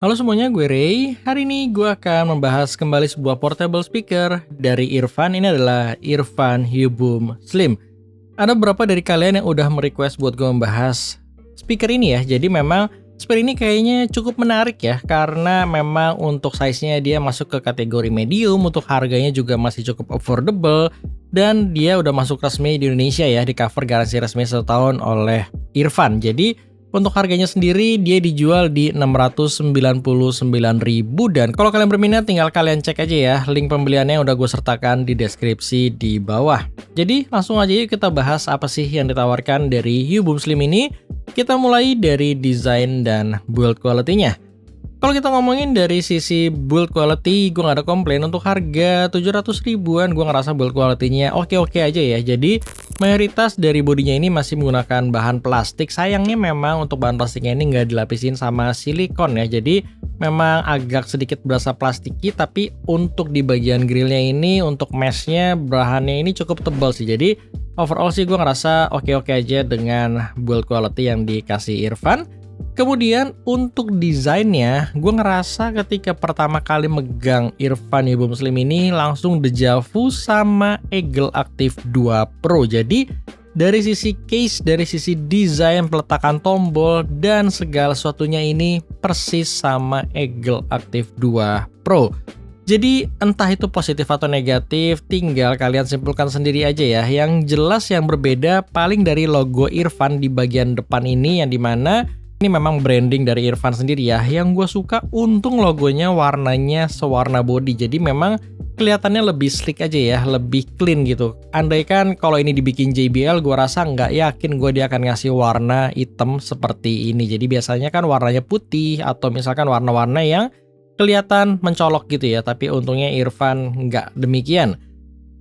Halo semuanya, gue Ray. Hari ini gue akan membahas kembali sebuah portable speaker dari Irfan. Ini adalah Irfan Hyubum Slim. Ada beberapa dari kalian yang udah merequest buat gue membahas speaker ini ya. Jadi memang speaker ini kayaknya cukup menarik ya, karena memang untuk size-nya dia masuk ke kategori medium, untuk harganya juga masih cukup affordable, dan dia udah masuk resmi di Indonesia ya, di cover garansi resmi 1 tahun oleh Irfan. Jadi untuk harganya sendiri dia dijual di 699.000, dan kalau kalian berminat tinggal kalian cek aja ya link pembeliannya udah gue sertakan di deskripsi di bawah. Jadi langsung aja yuk kita bahas apa sih yang ditawarkan dari Hyubum Slim ini. Kita mulai dari desain dan build quality-nya. Kalau kita ngomongin dari sisi build quality, gue gak ada komplain. Untuk harga 700 ribuan, gue ngerasa build quality-nya oke-oke aja ya. Jadi, mayoritas dari bodinya ini masih menggunakan bahan plastik. Sayangnya memang untuk bahan plastiknya ini nggak dilapisin sama silikon ya. Jadi, memang agak sedikit berasa plastiki, tapi untuk di bagian grillnya ini, untuk mesh-nya, bahannya ini cukup tebal sih. Jadi, overall sih gue ngerasa oke-oke aja dengan build quality yang dikasih Irfan. Kemudian untuk desainnya, gue ngerasa ketika pertama kali megang Irfan Hyubum Slim ini langsung dejavu sama Eagle Active 2 Pro. Jadi dari sisi case, dari sisi desain, peletakan tombol, dan segala sesuatunya ini persis sama Eagle Active 2 Pro. Jadi entah itu positif atau negatif, tinggal kalian simpulkan sendiri aja ya. Yang jelas yang berbeda paling dari logo Irfan di bagian depan ini, yang dimana ini memang branding dari Irfan sendiri ya. Yang gue suka untung logonya warnanya sewarna body. Jadi memang kelihatannya lebih slick aja ya, lebih clean gitu. Andaikan kalau ini dibikin JBL, gue rasa nggak yakin dia akan ngasih warna hitam seperti ini. Jadi biasanya kan warnanya putih atau misalkan warna-warna yang kelihatan mencolok gitu ya. Tapi untungnya Irfan nggak demikian.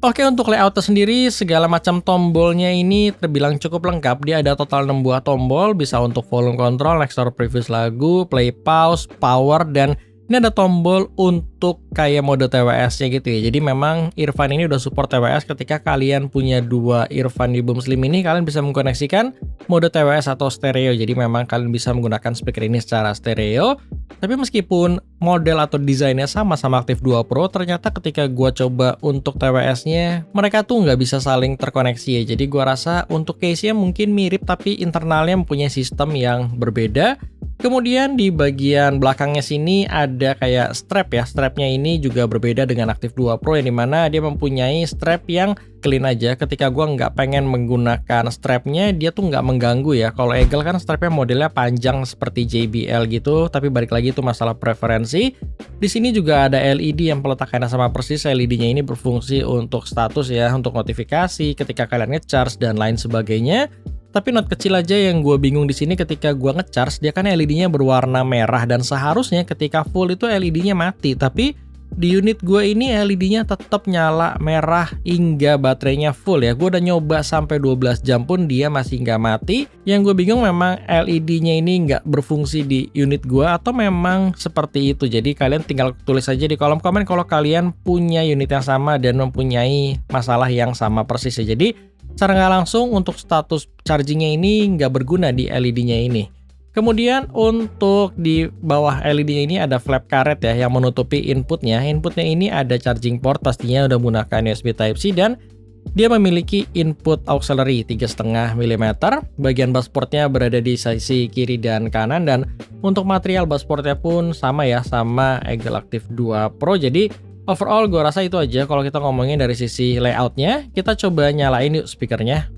Oke, untuk layoutnya sendiri, segala macam tombolnya ini terbilang cukup lengkap. Dia ada total 6 buah tombol, bisa untuk volume control, next or previous lagu, play pause, power, dan ini ada tombol untuk kayak mode TWS-nya gitu ya. Jadi memang Irfan ini udah support TWS. Ketika kalian punya dua Irfan Hyubum Slim ini, kalian bisa mengkoneksikan mode TWS atau stereo. Jadi memang kalian bisa menggunakan speaker ini secara stereo. Tapi meskipun model atau desainnya sama Active 2 Pro, ternyata ketika gua coba untuk TWS-nya, mereka tuh nggak bisa saling terkoneksi ya. Jadi gua rasa untuk case-nya mungkin mirip, tapi internalnya mempunyai sistem yang berbeda. Kemudian di bagian belakangnya sini ada kayak strap ya. Strapnya ini juga berbeda dengan Active 2 Pro, yang dimana dia mempunyai strap yang clean aja. Ketika gua nggak pengen menggunakan strapnya, dia tuh nggak mengganggu ya. Kalau Eagle kan strapnya modelnya panjang seperti JBL gitu, tapi balik lagi itu masalah preferensi. Di sini juga ada LED yang peletakannya sama persis. LED-nya ini berfungsi untuk status ya, untuk notifikasi ketika kalian nge-charge dan lain sebagainya. Tapi not kecil aja yang gue bingung di sini, ketika gue nge-charge dia kan LED-nya berwarna merah, dan seharusnya ketika full itu LED-nya mati. Tapi di unit gue ini LED-nya tetap nyala merah hingga baterainya full ya. Gue udah nyoba sampai 12 jam pun dia masih nggak mati. Yang gue bingung memang LED-nya ini nggak berfungsi di unit gue atau memang seperti itu. Jadi kalian tinggal tulis aja di kolom komen kalau kalian punya unit yang sama dan mempunyai masalah yang sama persis ya. Jadi secara nggak langsung untuk status chargingnya ini nggak berguna di LED-nya ini. Kemudian untuk di bawah LED-nya ini ada flap karet ya yang menutupi inputnya. Inputnya ini ada charging port, pastinya udah menggunakan USB Type-C, dan dia memiliki input auxiliary 3,5 mm. Bagian buzzportnya berada di sisi kiri dan kanan, dan untuk material buzzportnya pun sama ya, sama Eagle Active 2 Pro. Jadi overall gue rasa itu aja kalau kita ngomongin dari sisi layoutnya. Kita coba nyalain yuk speakernya.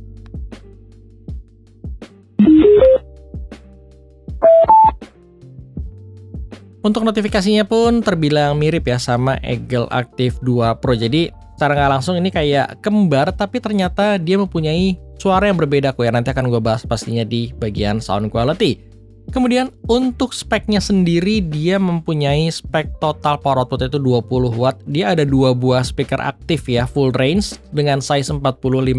Untuk notifikasinya pun terbilang mirip ya sama Eagle Active 2 Pro. Jadi secara nggak langsung ini kayak kembar, tapi ternyata dia mempunyai suara yang berbeda kok ya. Nanti akan gue bahas pastinya di bagian sound quality. Kemudian untuk speknya sendiri, dia mempunyai spek total power output itu 20 watt. Dia ada dua buah speaker aktif ya, full range dengan size 45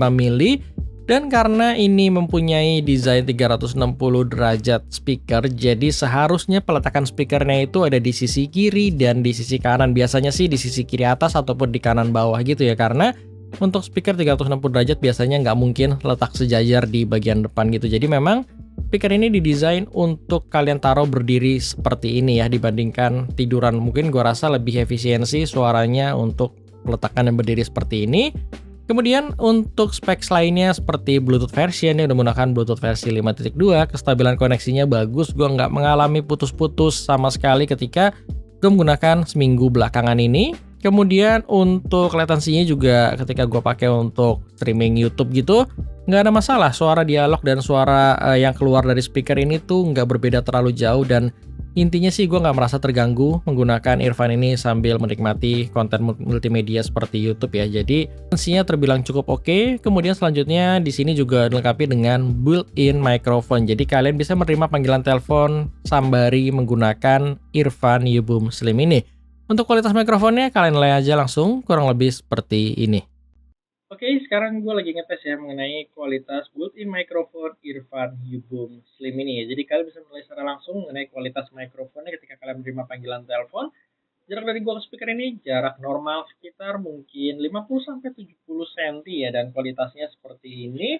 mili. Dan karena ini mempunyai desain 360 derajat speaker, jadi seharusnya peletakan speakernya itu ada di sisi kiri dan di sisi kanan. Biasanya sih di sisi kiri atas ataupun di kanan bawah gitu ya, karena untuk speaker 360 derajat biasanya nggak mungkin letak sejajar di bagian depan gitu. Jadi memang speaker ini didesain untuk kalian taruh berdiri seperti ini ya, dibandingkan tiduran. Mungkin gua rasa lebih efisiensi suaranya untuk peletakan yang berdiri seperti ini. Kemudian untuk specs lainnya seperti Bluetooth version, ini udah menggunakan Bluetooth versi 5.2, kestabilan koneksinya bagus, gua nggak mengalami putus-putus sama sekali ketika gue menggunakan seminggu belakangan ini. Kemudian untuk latensinya juga ketika gue pakai untuk streaming YouTube gitu, nggak ada masalah. Suara dialog dan suara yang keluar dari speaker ini tuh nggak berbeda terlalu jauh, dan intinya sih gue nggak merasa terganggu menggunakan earphone ini sambil menikmati konten multimedia seperti YouTube ya. Jadi latensinya terbilang cukup oke. Kemudian selanjutnya di sini juga dilengkapi dengan built-in microphone. Jadi kalian bisa menerima panggilan telepon sembari menggunakan earphone UBoom Slim ini. Untuk kualitas mikrofonnya kalian nilai aja langsung, kurang lebih seperti ini. Oke, sekarang gue lagi ngetes ya mengenai kualitas built-in microphone earphone UBoom Slim ini ya. Jadi kalian bisa menilai secara langsung mengenai kualitas mikrofonnya ketika kalian menerima panggilan telepon. Jarak dari gua ke speaker ini jarak normal sekitar mungkin 50-70 cm ya, dan kualitasnya seperti ini.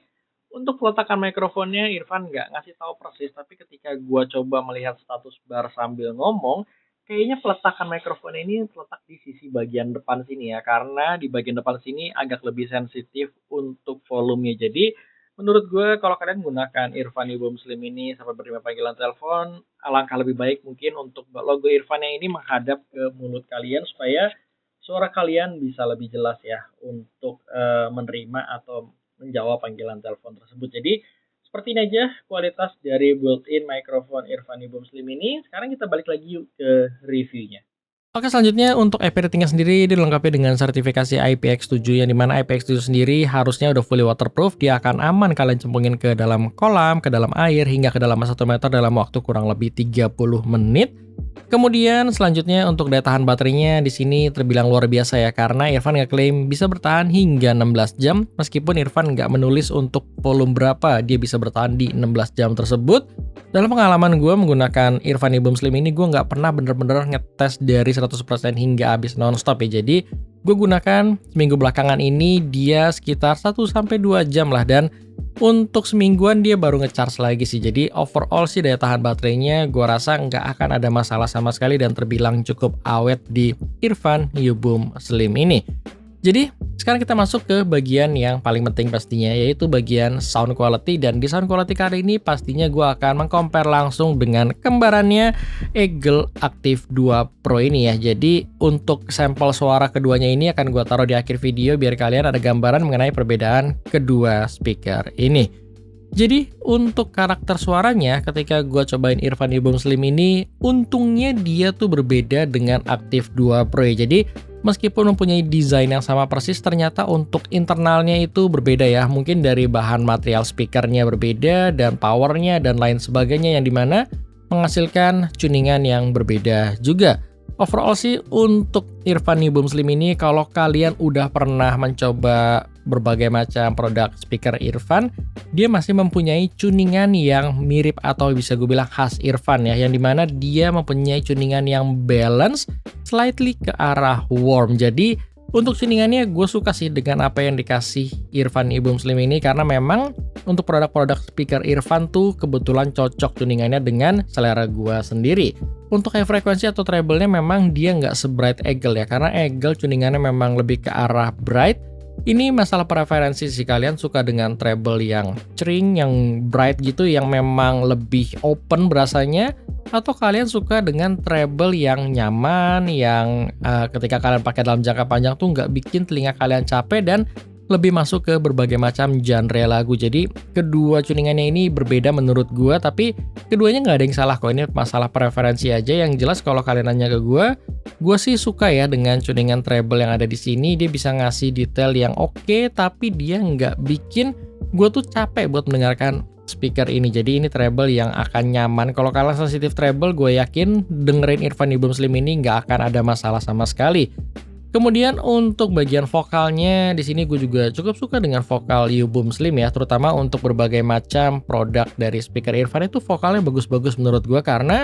Untuk peletakan mikrofonnya Irfan nggak ngasih tahu persis, tapi ketika gua coba melihat status bar sambil ngomong, kayaknya peletakan mikrofon ini terletak di sisi bagian depan sini ya, karena di bagian depan sini agak lebih sensitif untuk volumenya. Jadi menurut gue kalau kalian menggunakan earphone UBoom Slim ini sampai menerima panggilan telepon, alangkah lebih baik mungkin untuk logo earphone yang ini menghadap ke mulut kalian supaya suara kalian bisa lebih jelas ya untuk menerima atau menjawab panggilan telepon tersebut. Jadi seperti ini aja kualitas dari built-in microphone earphone UBoom Slim ini. Sekarang kita balik lagi yuk ke reviewnya. Oke, selanjutnya untuk IP ratingnya sendiri dilengkapi dengan sertifikasi IPX7, yang dimana IPX7 sendiri harusnya udah fully waterproof. Dia akan aman kalian cemplungin ke dalam kolam, ke dalam air, hingga ke dalam 1 meter dalam waktu kurang lebih 30 menit. Kemudian selanjutnya untuk daya tahan baterainya di sini terbilang luar biasa ya, karena Irfan ngeklaim bisa bertahan hingga 16 jam, meskipun Irfan nggak menulis untuk volume berapa dia bisa bertahan di 16 jam tersebut. Dalam pengalaman gue menggunakan earphone UBoom Slim ini, gue nggak pernah bener-bener ngetes dari 100% hingga habis nonstop ya. Jadi gue gunakan seminggu belakangan ini dia sekitar 1-2 jam lah, dan untuk semingguan dia baru ngecharge lagi sih. Jadi overall sih daya tahan baterainya gue rasa nggak akan ada masalah sama sekali dan terbilang cukup awet di earphone UBoom Slim ini. Jadi sekarang kita masuk ke bagian yang paling penting pastinya, yaitu bagian sound quality. Dan di sound quality kali ini pastinya gue akan mengcompare langsung dengan kembarannya Eagle Active 2 Pro ini ya. Jadi untuk sampel suara keduanya ini akan gue taruh di akhir video biar kalian ada gambaran mengenai perbedaan kedua speaker ini. Jadi untuk karakter suaranya ketika gue cobain earphone UBoom Slim ini, untungnya dia tuh berbeda dengan Active 2 Pro ya. Jadi meskipun mempunyai desain yang sama persis, ternyata untuk internalnya itu berbeda ya. Mungkin dari bahan material speakernya berbeda, dan powernya dan lain sebagainya, yang dimana menghasilkan tuningan yang berbeda juga. Overall sih untuk earphone UBoom Slim ini, kalau kalian udah pernah mencoba berbagai macam produk speaker earphone, dia masih mempunyai tuningan yang mirip atau bisa gue bilang khas earphone ya, yang dimana dia mempunyai tuningan yang balance slightly ke arah warm. Jadi untuk tuningannya gue suka sih dengan apa yang dikasih earphone UBoom Slim ini, karena memang untuk produk-produk speaker earphone tuh kebetulan cocok tuningannya dengan selera gue sendiri. Untuk high frequency atau treble-nya memang dia nggak se-bright Eagle ya, karena Eagle tuningannya memang lebih ke arah bright. Ini masalah preferensi sih, kalian suka dengan treble yang cering, yang bright gitu, yang memang lebih open berasanya, atau kalian suka dengan treble yang nyaman, yang ketika kalian pakai dalam jangka panjang tuh nggak bikin telinga kalian capek dan lebih masuk ke berbagai macam genre lagu. Jadi kedua tuningannya ini berbeda menurut gua, tapi keduanya nggak ada yang salah kok, ini masalah preferensi aja. Yang jelas kalau kalian nanya ke gua sih suka ya dengan tuningan treble yang ada di sini. Dia bisa ngasih detail yang oke, tapi dia nggak bikin gua tuh capek buat mendengarkan speaker ini. Jadi ini treble yang akan nyaman. Kalau kalian sensitif treble, gue yakin dengerin earphone UBoom Slim ini nggak akan ada masalah sama sekali. Kemudian untuk bagian vokalnya di sini gue juga cukup suka dengan vokal UBoom Slim ya, terutama untuk berbagai macam produk dari speaker earphone itu vokalnya bagus-bagus menurut gue, karena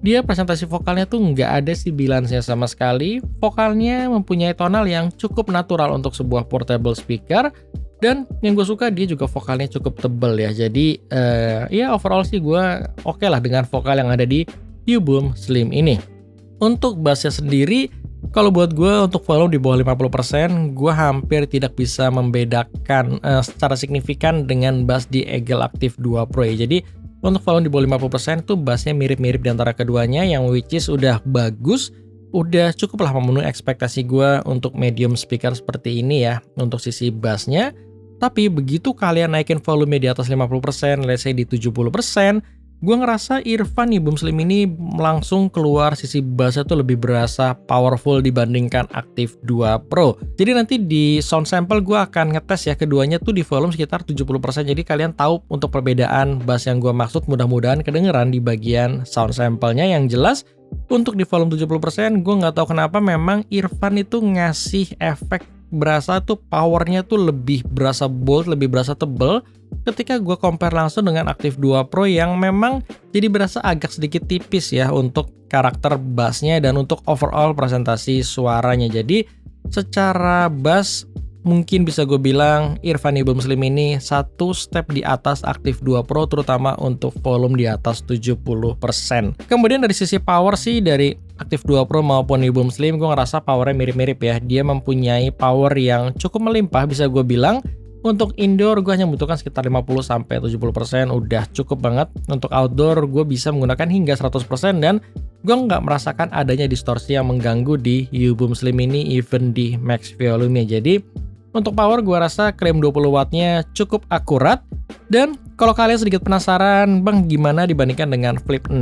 dia presentasi vokalnya tuh nggak ada sibilansnya sama sekali. Vokalnya mempunyai tonal yang cukup natural untuk sebuah portable speaker. Dan yang gue suka dia juga vokalnya cukup tebel ya. Jadi ya overall sih gue oke lah dengan vokal yang ada di Hyubum Slim ini. Untuk bassnya sendiri, kalau buat gue untuk volume di bawah 50%, gue hampir tidak bisa membedakan secara signifikan dengan bass di Eagle Active 2 Pro ya. Jadi untuk volume di bawah 50% tuh bassnya mirip-mirip di antara keduanya, yang which is udah bagus, udah cukup lah memenuhi ekspektasi gue untuk medium speaker seperti ini ya untuk sisi bassnya. Tapi begitu kalian naikin volume di atas 50%, let's say di 70%, gue ngerasa Irfan Hyubum Slim ini langsung keluar sisi bassnya tuh lebih berasa powerful dibandingkan Active 2 Pro. Jadi nanti di sound sample gue akan ngetes ya keduanya tuh di volume sekitar 70%. Jadi kalian tahu untuk perbedaan bass yang gue maksud, mudah-mudahan kedengeran di bagian sound sample-nya. Yang jelas untuk di volume 70%, gue nggak tahu kenapa memang Irfan itu ngasih efek berasa tuh powernya tuh lebih berasa bold, lebih berasa tebel ketika gue compare langsung dengan Active 2 Pro yang memang jadi berasa agak sedikit tipis ya untuk karakter bassnya dan untuk overall presentasi suaranya. Jadi secara bass mungkin bisa gue bilang Irfan Hyubum Slim ini satu step di atas Active 2 Pro, terutama untuk volume di atas 70%. Kemudian dari sisi power sih, dari Active 2 Pro maupun Hyubum Slim gue ngerasa powernya mirip-mirip ya. Dia mempunyai power yang cukup melimpah bisa gue bilang. Untuk indoor gue hanya membutuhkan sekitar 50-70%, udah cukup banget. Untuk outdoor gue bisa menggunakan hingga 100% dan gue nggak merasakan adanya distorsi yang mengganggu di Hyubum Slim ini even di max volume-nya. Jadi untuk power gue rasa klaim 20 wattnya cukup akurat. Dan kalau kalian sedikit penasaran, bang gimana dibandingkan dengan Flip 6?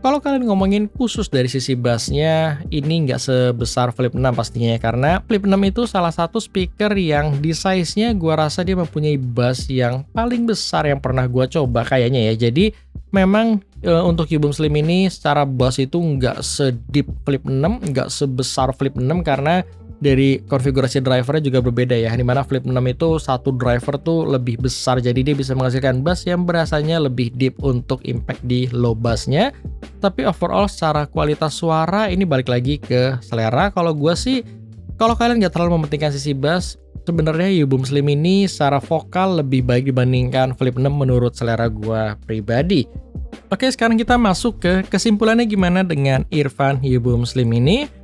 Kalau kalian ngomongin khusus dari sisi bassnya, ini nggak sebesar Flip 6 pastinya ya. Karena Flip 6 itu salah satu speaker yang di size-nya gue rasa dia mempunyai bass yang paling besar yang pernah gue coba kayaknya ya. Jadi memang untuk Hyubum Slim ini secara bass itu nggak se-deep Flip 6, nggak sebesar Flip 6 karena dari konfigurasi drivernya juga berbeda ya, dimana Flip 6 itu satu driver tuh lebih besar, jadi dia bisa menghasilkan bass yang berasanya lebih deep untuk impact di low bassnya. Tapi overall secara kualitas suara ini balik lagi ke selera. Kalau gue sih, kalau kalian nggak terlalu mementingkan sisi bass, sebenarnya Hyubum Slim ini secara vokal lebih baik dibandingkan Flip 6 menurut selera gue pribadi. Oke, sekarang kita masuk ke kesimpulannya gimana dengan Irfan Hyubum Slim ini.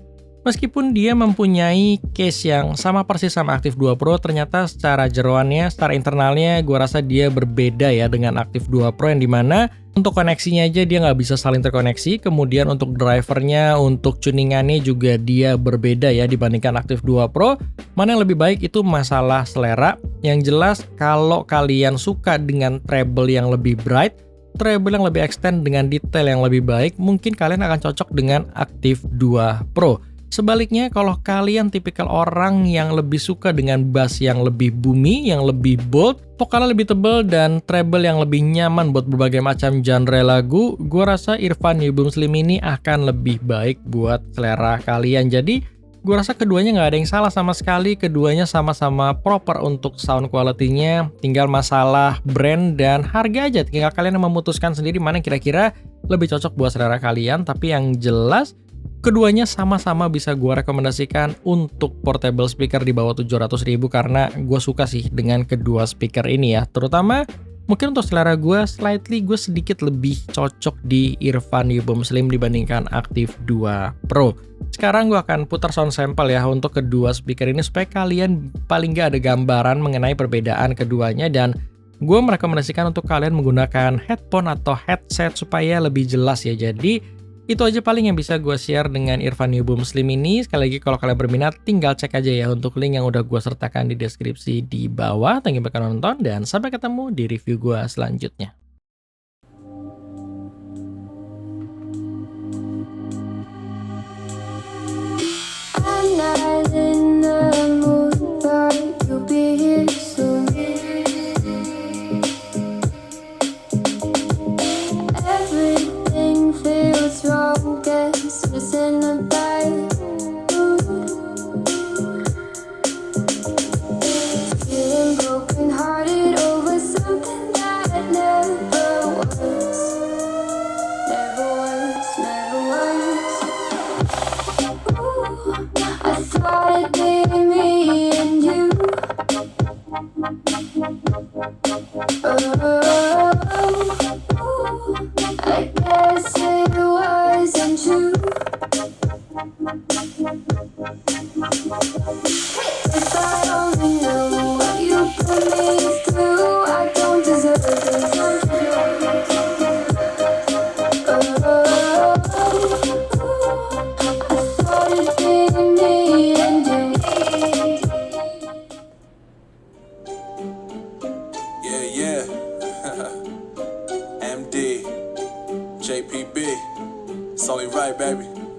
Meskipun dia mempunyai case yang sama persis sama Active 2 Pro, ternyata secara jeroannya, secara internalnya, gue rasa dia berbeda ya dengan Active 2 Pro, yang dimana untuk koneksinya aja dia nggak bisa saling terkoneksi. Kemudian untuk drivernya, untuk tuningannya juga dia berbeda ya dibandingkan Active 2 Pro. Mana yang lebih baik itu masalah selera. Yang jelas kalau kalian suka dengan treble yang lebih bright, treble yang lebih extend dengan detail yang lebih baik, mungkin kalian akan cocok dengan Active 2 Pro. Sebaliknya, kalau kalian tipikal orang yang lebih suka dengan bass yang lebih boomy, yang lebih bold, vokalnya lebih tebal, dan treble yang lebih nyaman buat berbagai macam genre lagu, gue rasa Irfan Hyubum Slim ini akan lebih baik buat selera kalian. Jadi, gue rasa keduanya nggak ada yang salah sama sekali, keduanya sama-sama proper untuk sound quality-nya, tinggal masalah brand dan harga aja, tinggal kalian yang memutuskan sendiri mana kira-kira lebih cocok buat selera kalian. Tapi yang jelas, keduanya sama-sama bisa gue rekomendasikan untuk portable speaker di bawah 700.000 karena gue suka sih dengan kedua speaker ini ya. Terutama mungkin untuk selera gue, gue sedikit lebih cocok di Irfan Hyubum Slim dibandingkan Active 2 Pro. Sekarang gue akan putar sound sample ya untuk kedua speaker ini supaya kalian paling nggak ada gambaran mengenai perbedaan keduanya, dan gue merekomendasikan untuk kalian menggunakan headphone atau headset supaya lebih jelas ya. Jadi itu aja paling yang bisa gue share dengan Irfan Hyubum Slim ini. Sekali lagi kalau kalian berminat tinggal cek aja ya untuk link yang udah gue sertakan di deskripsi di bawah. Thank you buat kalian nonton dan sampai ketemu di review gue selanjutnya. In a bad mood, feeling broken hearted over something that never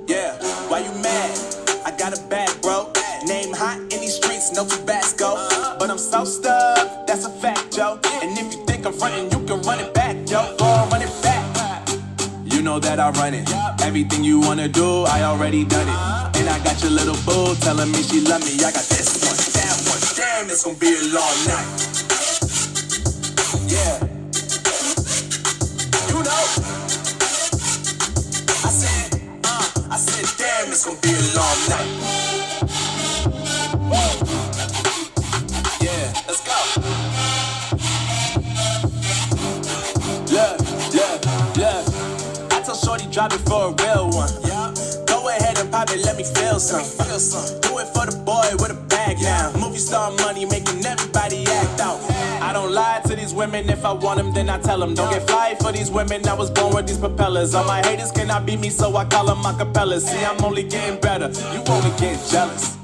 Yeah, why you mad? I got a bag, bro. Name hot in these streets, no Tabasco. But I'm so stuck, that's a fact, yo. And if you think I'm frontin', you can run it back, yo. Go on, run it back. You know that I run it. Everything you wanna do, I already done it. And I got your little boo telling me she love me. I got this one, that one. Damn, it's gonna be a long night. Yeah. You know. I said, damn, it's gonna be a long night. Yeah, let's go. Look. I told Shorty drop it for a real one. Yeah. Go ahead and pop it, let me feel some. Do it for the boy with a bag now. Movie star money making everybody act out. I don't lie to these women, if I want them then I tell them. Don't get fly for these women, I was born with these propellers. All my haters cannot beat me, so I call them acapellas. See, I'm only getting better, you only getting jealous.